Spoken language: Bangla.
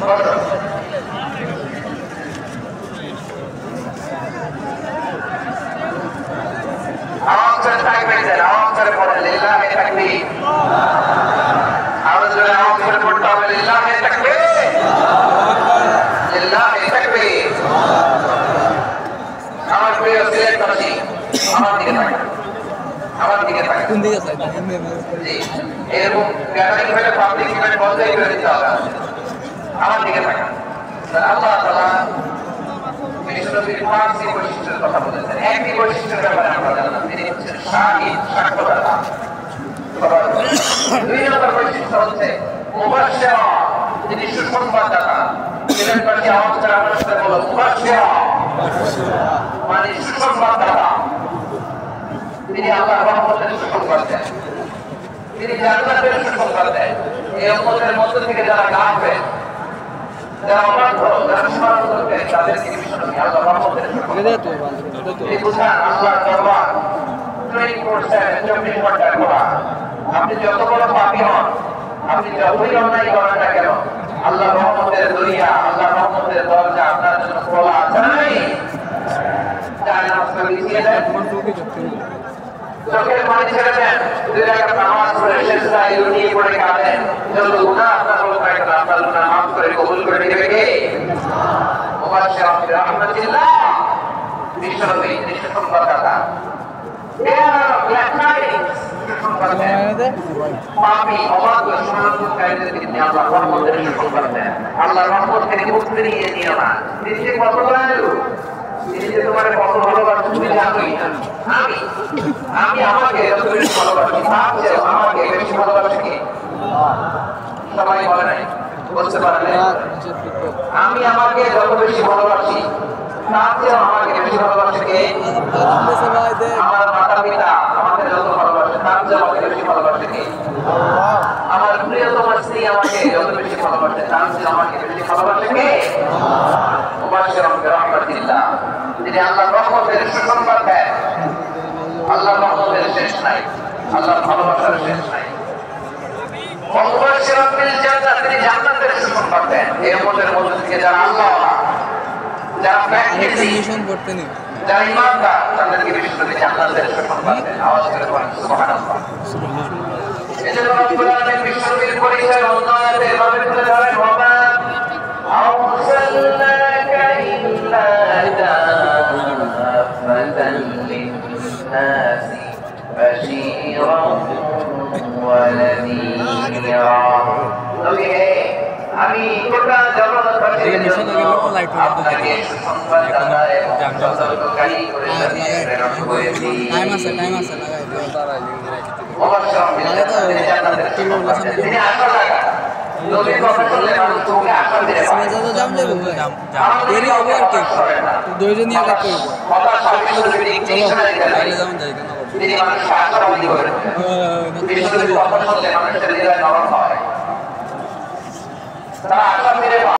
আওয়াজ করে তাকবীর দেন, আওয়াজ করে পড়েন লিল্লাহি তাকবীর। আরো জোরে আওয়াজ করে পড়তে হবে লিল্লাহি তাকবীর, লিল্লাহি তাকবীর। আমার প্রিয় সিলেটবাসী, আমার দিকে তাকান, আমার দিকে তাকান। কোন দিকে আছে? জি, এরকম গ্যাদারিং হলে পাবলিক ইভেন্ট বন্ধই করে দিতে হবে। আমার দিকে তাকান। আল্লাহ তাআলা বিশ্বনবীর পাঁচটি বৈশিষ্ট্যের কথা বলেছেন। একটি বৈশিষ্ট্যের ব্যাপারে আমরা জানলাম, তিনি হচ্ছেন শাহিদ, সাক্ষ্যদাতা। দুই নম্বর বৈশিষ্ট্য হচ্ছে মুবাশশির, তিনি সুসংবাদদাতা। সিলেটবাসী আওয়াজ করে আমার সাথে বলো মুবাশশির, মানে সুসংবাদদাতা। তিনি আল্লাহর রহমতের সুসংবাদ দেন, তিনি জান্নাতের সুসংবাদ দেন। এই উম্মতের মধ্য থেকে যারা গাফেল, যারা অবাধ্য, যারা সীমান্ত করবে, তাদেরকে বিশ্বনবী আল্লাহর রহমতের সুসংবাদ দেন। তিনি বুঝান আল্লাহর দরবার 24/7 24 ঘন্টা খোলা। আপনি যত বড় পাপী হন, আপনি যতই অন্যায় করেন না কেন, আল্লাহর রহমতের দরিয়া, আল্লাহর রহমতের দরজা আপনার জন্য খোলা আছে না নাই? চার নামাজ লিখিয়ে দেন, চোখের পানি ছেড়ে দেন, দুই রাকাত নামাজ পড়ে সেজদায় লুটিয়ে পড়ে কাঁদেন। যত গুনাহ আপনার হলো না কেন, আল্লাহ গুনাহ মাফ করে কবুল করে নেবে কে? মুবাশশিরান বিরহমাতিল্লাহ, বিশ্বনবী তিনি সুসংবাদদাতা। পাপী অবাধ্য সমাজকারীদেরকে তিনি আল্লাহর রহমতের সুসংবাদ দেন। আল্লাহর রহমত থেকে মুক্তি নিয়ে নিও না। তিনি যে কত দয়ালু, তিনি যে তোমার কত ভালোবাসে তুমি জানোই না। আমি আমাকে যত বেশি ভালোবাসি, তার চেয়েও আমাকে বেশি ভালোবাসে কে? সবাই বলে নাই, বলতে পারে নাই। আমি আমাকে যত বেশি ভালোবাসি, তার চেয়েও আমাকে বেশি ভালোবাসে কে? আমার মাতা পিতা আমাকে যত ভালোবাসে, তার চেয়েও আমাকে বেশি ভালোবাসে কে? আমার প্রিয়তম স্ত্রী আমাকে যত বেশি ভালোবাসে, তার চেয়েও আমাকে বেশি ভালোবাসে কে? মুবাশশিরান বিরহমাতিল্লাহ, তিনি আল্লাহর রহমতের সুসংবাদ দেন। আল্লাহর রহমতের শেষ নাই, আল্লাহর ভালোবাসার শেষ নাই। মুবাশশিরান বিল জান্নাহ, তিনি জান্নাতের সুসংবাদ দেন। এই উম্মতের মধ্য থেকে যারা আল্লাহওয়ালা, যারা প্র্যাকটিসিং করতে নেই, যারা ঈমানদার, তাদেরকে বিশ্বনবী জান্নাতের সুসংবাদ দেন। আওয়াজ করে বলেন সুবহানাল্লাহ। এজন্য রব্বুল আলামিন বিশ্বনবীর পরিচয় অন্য আয়াতে এভাবে তুলে ধরেন, ওয়া আরসালনাকা ইল্লা কাফাতান লিন-নাসি বাশীরান ওয়া নাযীরা। নবী হে, আমি গোটা জগৎবাসীর জন্য আপনাকে সুসংবাদদাতা এবং সতর্ককারী করে প্রেরণ করেছি। মুবাশশিরান বিল জান্নাহ, তিনি জান্নাতের সুসংবাদ দেন। তিনি আশা লাগান, নবীর কথা শুনলে মানুষ তোমাকে আশা দিতে পারে। দেরি হবে আর কি, দুইজনই আগে করব। তিনি মানুষকে আশাবাদী করেন। বিশ্বনবীর কথা শুনলে মানুষের হৃদয় নরম হয়, তারা আশা ফিরে